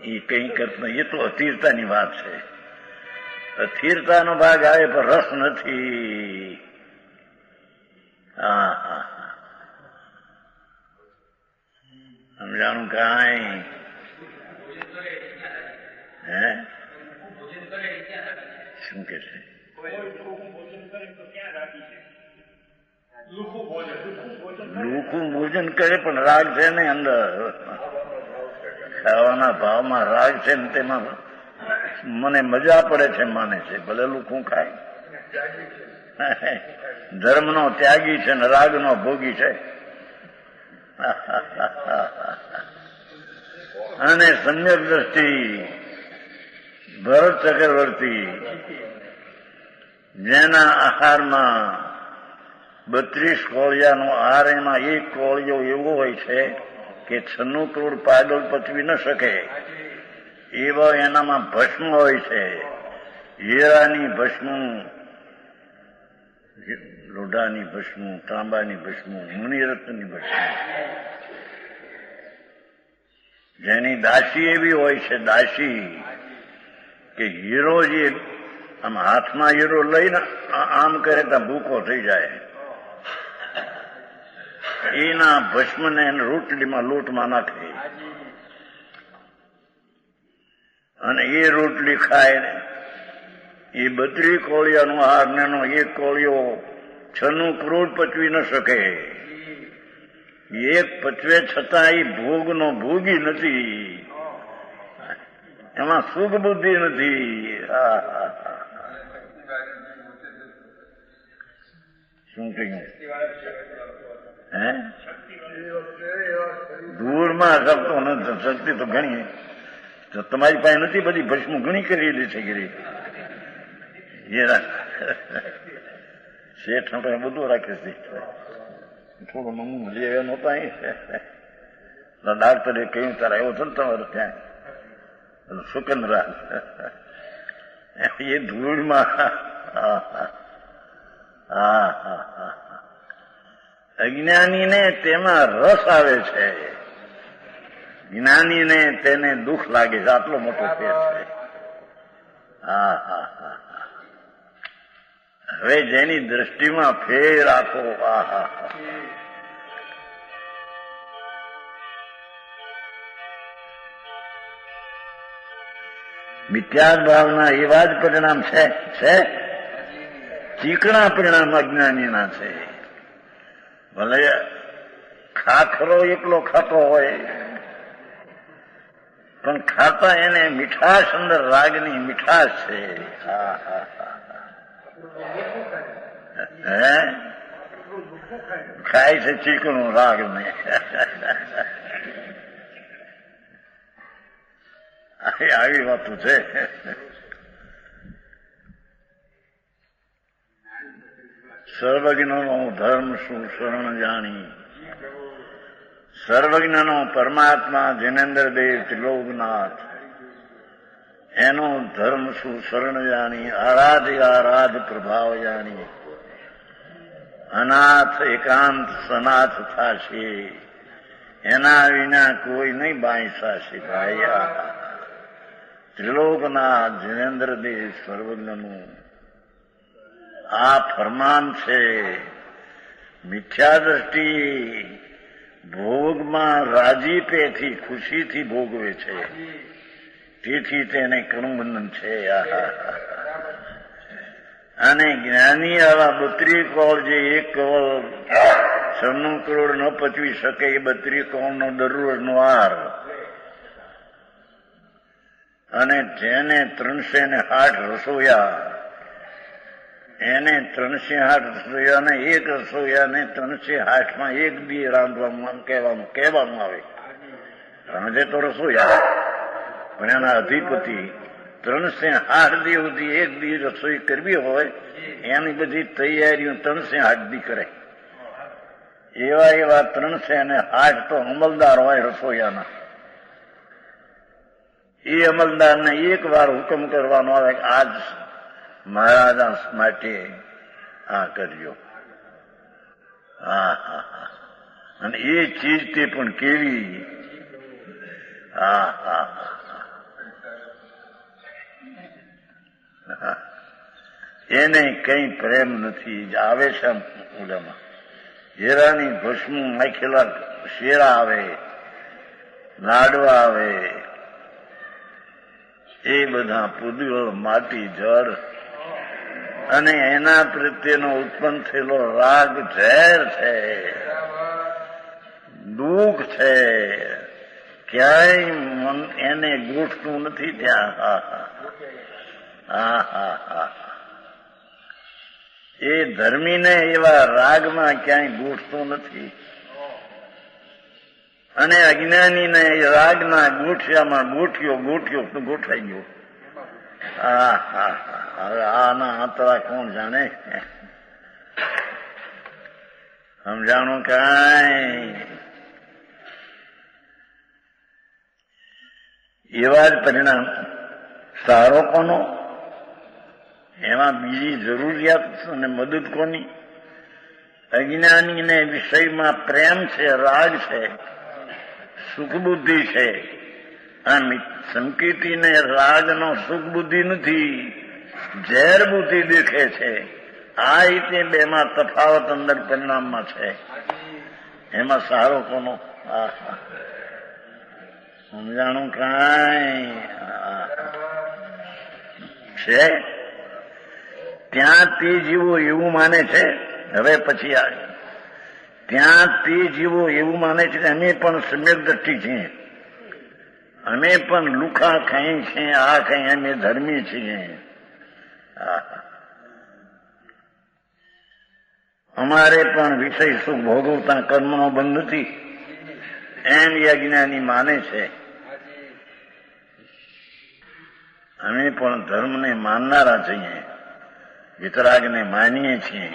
એ કઈ કરતા, એ તો અધીરતાની વાત છે. અસ્થિરતાનો ભાગ આવે પણ રસ નથી. સમજાણું કાંઈ? શું કે છે? લુખું ભોજન કરે પણ રાગ છે ને અંદર, ખાવાના ભાવમાં રાગ છે ને, તેમાં મને મજા પડે છે માને છે. ભલે લુખું ખાય. ધર્મનો ત્યાગી છે ને રાગનો ભોગી છે. અને સમ્યક દ્રષ્ટિ ભરત ચક્રવર્તી, જેના આહારમાં 32 કોળિયાનો આહાર, એમાં એક કોળિયો એવો હોય છે કે 96 કરોડ પાગલ પચવી ન શકે એવા એનામાં ભસ્મ હોય છે. હીરાની ભસ્મ, લોઢાની ભસ્મ, તાંબાની ભસ્મ, મુનિરત્નની ભસ્મ. જેની દાસી એવી હોય છે, દાસી કે હીરો જે આમ હાથમાં હીરો લઈને આમ કરે તો ભૂખો થઈ જાય. એના ભસ્મને રોટલીમાં લોટમાં નાખે અને એ રોટલી ખાય. એ 32 કોળિયાનો આહાર, એનો એક કોળિયો 96 કરોડ પચવી ન શકે. એક પચવે છતાં એ ભોગનો ભોગી નથી, એમાં સુખ બુદ્ધિ નથી. શું કહ્યું? દૂરમાં શકતો નથી. શક્તિ તો ઘણી તમારી પાસે નથી. બધી ભસ્મ ઘણી કરેલી છે. શેઠ આપણે બધું રાખે છે. થોડું નમૂનું લે નહોતા. ડાક્ટરે કહ્યું તારા એવો છે ને તમારે ત્યાં સુકનરાજ એ ધૂળમાં અજ્ઞાનીને તેમાં રસ આવે છે, જ્ઞાનીને તેને દુઃખ લાગે છે. આટલો મોટો ફેર છે. હવે જેની દ્રષ્ટિમાં ફેર આપો. મિથ્યા ભાવના એવા જ પરિણામ છે. ચીકણા પરિણામ અજ્ઞાનીના છે. ભલે ખાખરો એકલો ખાતો હોય પણ ખાતા એને મીઠાશ અંદર રાગની મીઠાશ છે. ખાય છે ચીકણું રાગ ને. આવી વાતો છે. સર્વજ્ઞનો ધર્મ શું શરણ જાણી, સર્વજ્ઞનો પરમાત્મા જિનેન્દ્રદેવ ત્રિલોકનાથ, એનો ધર્મ શું શરણ જાણી, આરાધ પ્રભાવ જાણી, અનાથ એકાંત સનાથ થાશે, એના વિના કોઈ નહીં બાંયસાશે. ભાઈ ત્રિલોકનાથ જિનેન્દ્રદેવ સર્વજ્ઞનું આ ફરમાન છે. મિથ્યા દ્રષ્ટિ ભોગમાં રાજીપેથી ખુશીથી ભોગવે છે, તેથી તેને કરુણબંધન છે. અને જ્ઞાની આવા 32 કરોડ જે 1 કરોડ 96 કરોડ ન પચવી શકે એ 32 કરોડનો દરરોજનો આહાર, અને જેને 360 રસોયા, એને 360 રસોયાને એક રસોયાને 360માં એક દી રાંધવામાં કહેવામાં આવે. રાંધે તો રસોયા, પણ એના અધિપતિ 360 દી સુધી એક દી રસોઈ કરવી હોય એની બધી તૈયારીઓ 360 દી કરે. એવા 360 તો અમલદાર હોય રસોયાના. એ અમલદારને એક વાર હુકમ કરવાનો આવે કે આજ મહારાજા માટે આ કરજો. અને એ ચીજ તે પણ કેવી. એને કઈ પ્રેમ નથી. આવે છે ઓલામાં હેરાની ભસ્મ નાખેલા શેરા આવે, લાડવા આવે, એ બધા પૂદીઓ માટી જળ, અને એના પ્રત્યેનો ઉત્પન્ન થયેલો રાગ ઝેર છે, દુઃખ છે. ક્યાંય એને ગોઠતું નથી ત્યાં. એ ધર્મીને એવા રાગમાં ક્યાંય ગોઠતું નથી, અને અજ્ઞાનીને રાગના ગોઠિયામાં ગોઠાઈ ગયો. હવે આના આંતરા કોણ જાણે? સમજાણું કાંઈ? એવા જ પરિણામ. સારો કોનો? એમાં બીજી જરૂરિયાત અને મદદ કોની? અજ્ઞાનીને વિષયમાં પ્રેમ છે, રાગ છે, સુખ બુદ્ધિ છે. આ સંકેતીને રાગનો સુખ બુદ્ધિ નથી, ઝેર બુદ્ધિ દેખે છે. આ રીતે બેમાં તફાવત અંદર પરિણામમાં છે. એમાં સારો કોનો? સમજાણું કાંઈ? છે ત્યાં તે જીવો એવું માને છે. હવે પછી આવે ત્યાં તે જીવો એવું માને છે કે અમે પણ સમ્યક દ્રષ્ટિ છીએ, અમે પણ લુખા ખાઈ છીએ, આ ખાઈ, અમે ધર્મી છીએ. અમારે પણ વિષય સુખ ભોગવતા કર્મનો બંધ નથી, એમ અજ્ઞાની માને છે. અમે પણ ધર્મને માનનારા છીએ, વિતરાગને માનીએ છીએ,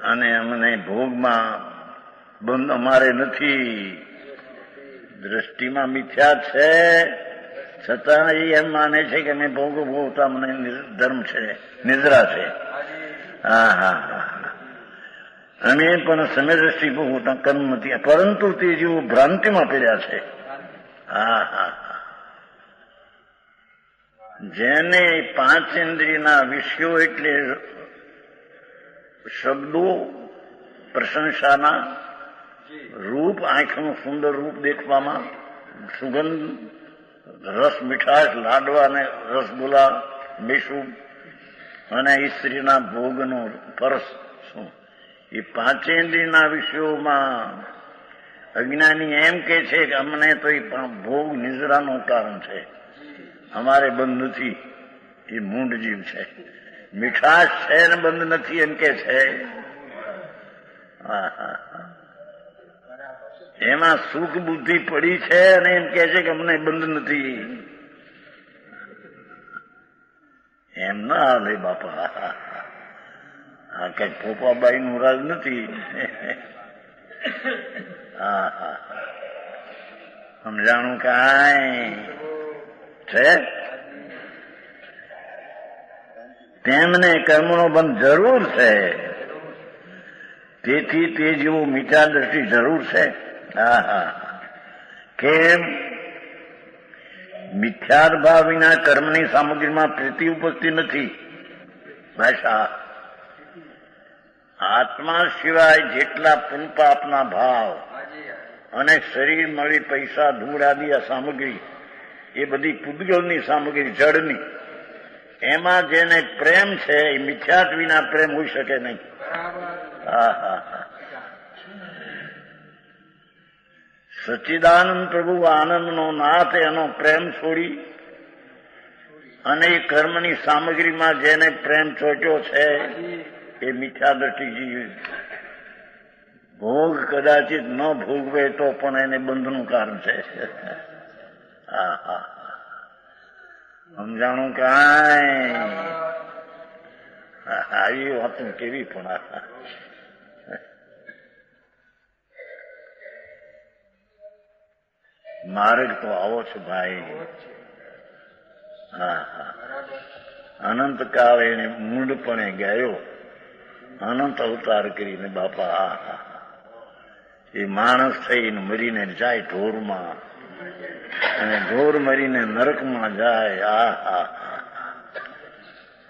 અને અમને ભોગમાં બંધ અમારે નથી. દ્રષ્ટિમાં મિથ્યા છે, છતાં એ એમ માને છે કે મેં ભોગવતા મને ધર્મ છે, નિદ્રા છે. હા હા હા, અમે પણ સમય દ્રષ્ટિ ભોગવતા કર્મ નથી, પરંતુ તે જેવો ભ્રાંતિમાં પડ્યા છે. હા હા, જેને પાંચેન્દ્રિયના વિષયો એટલે શબ્દો, પ્રશંસાના, રૂપ, આંખનું સુંદર રૂપ દેખવામાં, સુગંધ, રસ, મીઠાશ, લાડવા અને રસગુલ્લા, મીઠું અને સ્ત્રીના ભોગનો પરસ, શું એ પાંચેન્દ્રિયના વિષયોમાં અજ્ઞાની એમ કે છે કે અમને તો એ ભોગ નિદ્રાનું કારણ છે, અમારે બંધ નથી, એ મૂંઢ જીવ છે. મીઠાશ છે ને બંધ નથી એમ કે છે. એમાં સુખ બુદ્ધિ પડી છે અને એમ કે છે કે અમને બંધ નથી. એમ ના હાલે બાપા. આ કઈ પોપાબાઈ નું રાજ નથી. હા હા, સમજાણું કાંઈ છે? તેમને કર્મનો બંધ જરૂર છે, તેથી તે જેવું મીઠા દ્રષ્ટિ જરૂર છે. હા હા, કેમ? મિથ્યાર ભાવ વિના કર્મની સામગ્રીમાં પ્રીતિ ઉપજતી નથી. ભાષા આત્મા સિવાય જેટલા પુનપાપના ભાવ અને શરીર મળી, પૈસા, ધૂળ આદિ આ સામગ્રી, એ બધી પૂતગલની સામગ્રી, જળની, એમાં જેને પ્રેમ છે એ મિથ્યાત વિના પ્રેમ હોઈ શકે નહીં. હા હા હા, સચ્ચિદાનંદ પ્રભુ આનંદનો નાથ એનો પ્રેમ છોડી અને એ કર્મની સામગ્રીમાં જેને પ્રેમ ચોટ્યો છે એ મિથ્યા દ્રષ્ટિ ભોગ કદાચિત ન ભોગવે તો પણ એને બંધનું કારણ છે. હા હા, સમજાણું કાંઈ? આવી વાત કેવી પણ માર્ગ તો આવો છે ભાઈ. હા હા, અનંત કાળ એને મૂળપણે ગયો, અનંત અવતાર કરીને બાપા. હા હા, એ માણસ થઈને મરીને જાય ઢોરમાં, અને ઢોર મરીને નરકમાં જાય. આ હા હા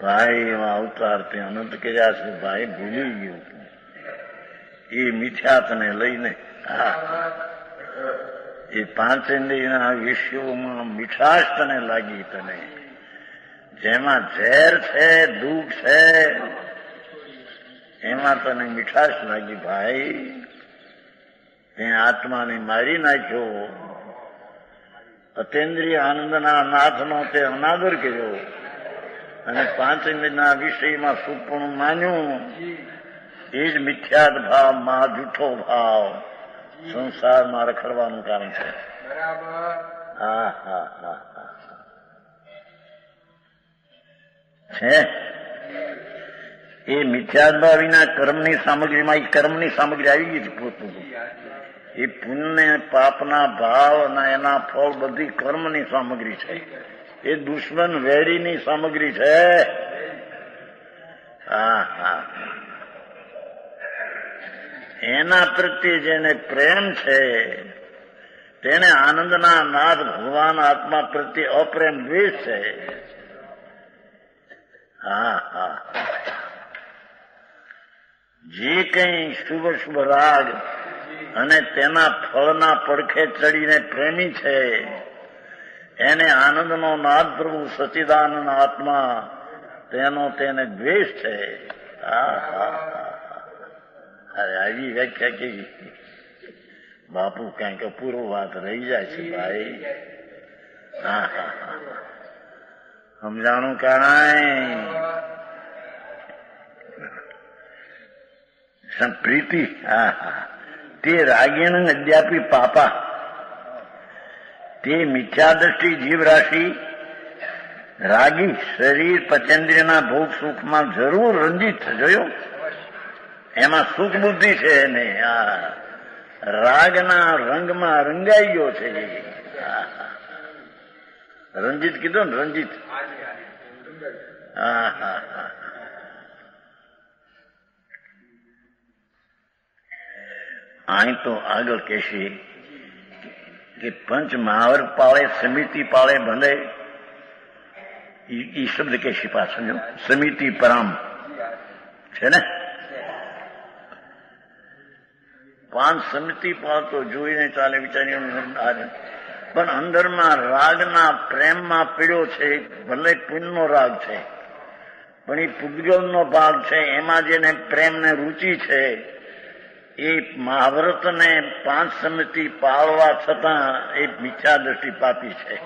ભાઈ, એવા અવતાર તે અનંત કર્યા છે ભાઈ, ભૂલી ગયું એ મિથ્યાતને લઈને. હા, એ પાંચેન્દ્રિયના વિષયોમાં મીઠાશ તને લાગી, તને જેમાં ઝેર છે, દુઃખ છે, એમાં તને મીઠાશ લાગી ભાઈ. તે આત્માને મારી નાખ્યો, અતેન્દ્રિય આનંદના નાથનો તે અનાદર કર્યો અને પાંચેન્દ્રિયના વિષયમાં સુખપણું માન્યું. એ જ મિથ્યાત ભાવ, માં જૂઠો ભાવ સંસારમાં રખડવાનું કારણ છે. હા હા હા હા, છે એ મિથ્યાત ભાવ વિના કર્મની સામગ્રીમાં, એ કર્મની સામગ્રી આવી ગઈ છે પોતપોતું. એ પુણ્ય પાપના ભાવ અને એના ફળ બધી કર્મની સામગ્રી છે. એ દુશ્મન વેરીની સામગ્રી છે. હા હા, એના પ્રત્યે જેને પ્રેમ છે તેને આનંદના નાદ ભગવાન આત્મા પ્રત્યે અપ્રેમ દ્વેષ છે. હા હા, જે કંઈ શુભ શુભ રાગ અને તેના ફળના પડખે ચડીને પ્રેમી છે એને આનંદનો નાદ પ્રભુ સચ્ચિદાનંદ આત્મા તેનો તેને દ્વેષ છે. હા હા, અરે આવી વ્યાખ્યા કેવી બાપુ, કંઈક પૂરો વાત રહી જાય છે ભાઈ. હા હા હા, સમજાણું કાંઈ? પ્રીતિ. હા હા, તે રાગીણ અદ્યાપી પાપા, તે મિથ્યા દ્રષ્ટિ જીવ રાશિ રાગી શરીર પચેન્દ્રિયના ભોગ સુખમાં જરૂર રંજિત છે. જોયો, એમાં સુખ બુદ્ધિ છે એને. આ રાગના રંગમાં રંગાઈ ગયો છે. રંજીત કીધું ને, રંજીત. હા હા હા. અહીં તો આગળ કહેશે કે પંચ મહાવર પાળે, સમિતિ પાળે ભલે, એ શબ્દ કહેશે પાછળ સમિતિ પરામ છે ને. 5 સમિતિ પાળતો જોઈને ચાલે વિચારી, પણ અંદરમાં રાગના પ્રેમમાં પીડ્યો છે. ભલે પુણ્યનો રાગ છે, પણ એ પૂતગલનો ભાગ છે. એમાં જેને પ્રેમને રુચિ છે એ મહાવ્રતને 5 સમિતિ પાળવા છતાં એ મિથ્યા દ્રષ્ટિ પાપી છે.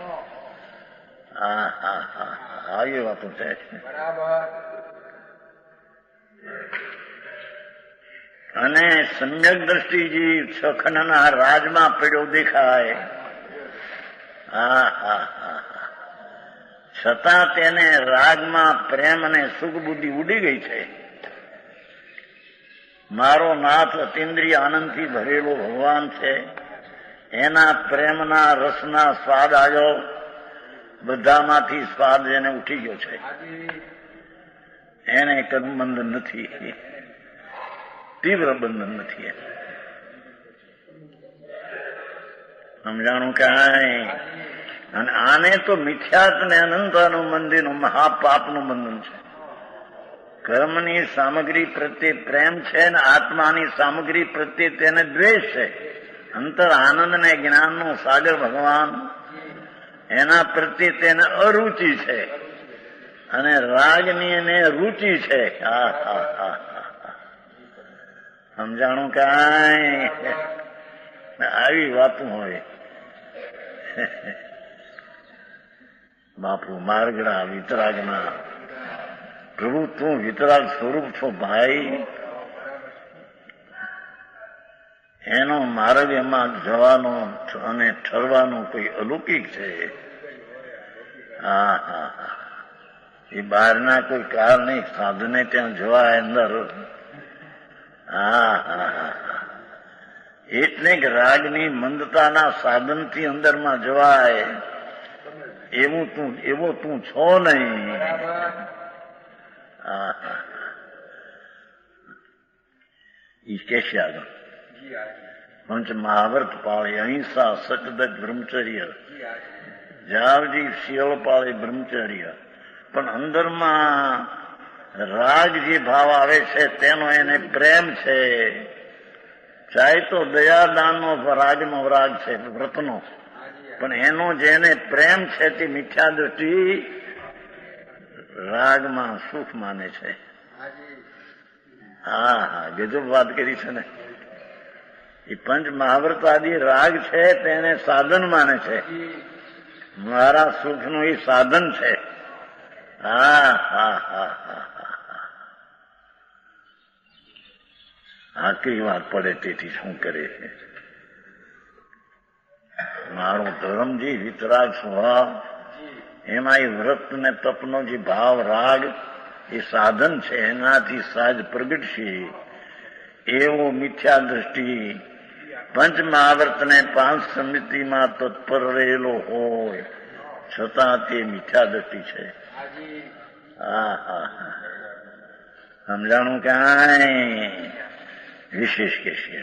હા હા હા હા, એ વાતો છે. અને સમ્યક દ્રષ્ટિજી સખનના રાજમાં પડ્યો દેખાય. હા હા હા, છતાં તેને રાગમાં પ્રેમ અને સુખ બુદ્ધિ ઉડી ગઈ છે. મારો નાથ અતિન્દ્રિય આનંદથી ભરેલો ભગવાન છે. એના પ્રેમના રસના સ્વાદ આવ્યો, બધામાંથી સ્વાદ એને ઉઠી ગયો છે. એને કદમ બંધન નથી, તીવ્ર બંધન નથી. સમજાણું કાંઈ? અને આને તો મિથ્યાત ને અનંતાનું મંદિરનું મહાપાપનું બંધન છે. કર્મની સામગ્રી પ્રત્યે પ્રેમ છે ને આત્માની સામગ્રી પ્રત્યે તેને દ્વેષ છે. અંતર આનંદ ને જ્ઞાનનો સાગર ભગવાન, એના પ્રત્યે તેને અરુચિ છે. અને રાગની એને રુચિ છે. હા હા હા હા, સમજાણું કાંઈ? આવી વાતું હોય. બાપુ માર્ગડા વિતરાગના, પ્રભુ તું વિતરાગ સ્વરૂપ છો ભાઈ. એનો માર્ગ એમાં જવાનો અને ઠરવાનો કોઈ અલૌકિક છે. હા હા હા, એ બહારના કોઈ કાર નહીં, સાધને ત્યાં જવાય અંદર. હા હા હા, એટલે કે રાગની મંદતાના સાધનથી અંદરમાં જવાય એવો તું છો નહીં. હા હા, એ કહેશે આગળ. પંચ મહાવ્રત પાળે, અહિંસા, સચદત, બ્રહ્મચર્ય, જાવજી શિયળ પાળે બ્રહ્મચર્ય. પણ અંદરમાં રાગ જે ભાવ આવે છે તેનો એને પ્રેમ છે. ચાહે તો દયાદાનનો રાગનો રાગ છે, વ્રતનો, પણ એનો જેને પ્રેમ છે તે મિથ્યા દ્રષ્ટિ રાગમાં સુખ માને છે. હા હા, ગજબ વાત કરી છે ને. એ પંચ મહાવ્રત આદિ રાગ છે તેને સાધન માને છે. મારા સુખનું એ સાધન છે. હા હા હા હા, આકરી વાત પડે તેથી શું કરે છે. મારો ધર્મજી વિતરાગ સ્વભાવ, એમાં એ વ્રત ને તપનો જે ભાવ રાગ એ સાધન છે, એનાથી સહજ પ્રગટશે. એવો મિથ્યા દ્રષ્ટિ પંચ મહાવ્રતને 5 સમિતિમાં તત્પર રહેલો હોય છતાં તે મિથ્યા દ્રષ્ટિ છે. હા હા હા, સમજાણું કાંઈ? વિશેષ કે છે.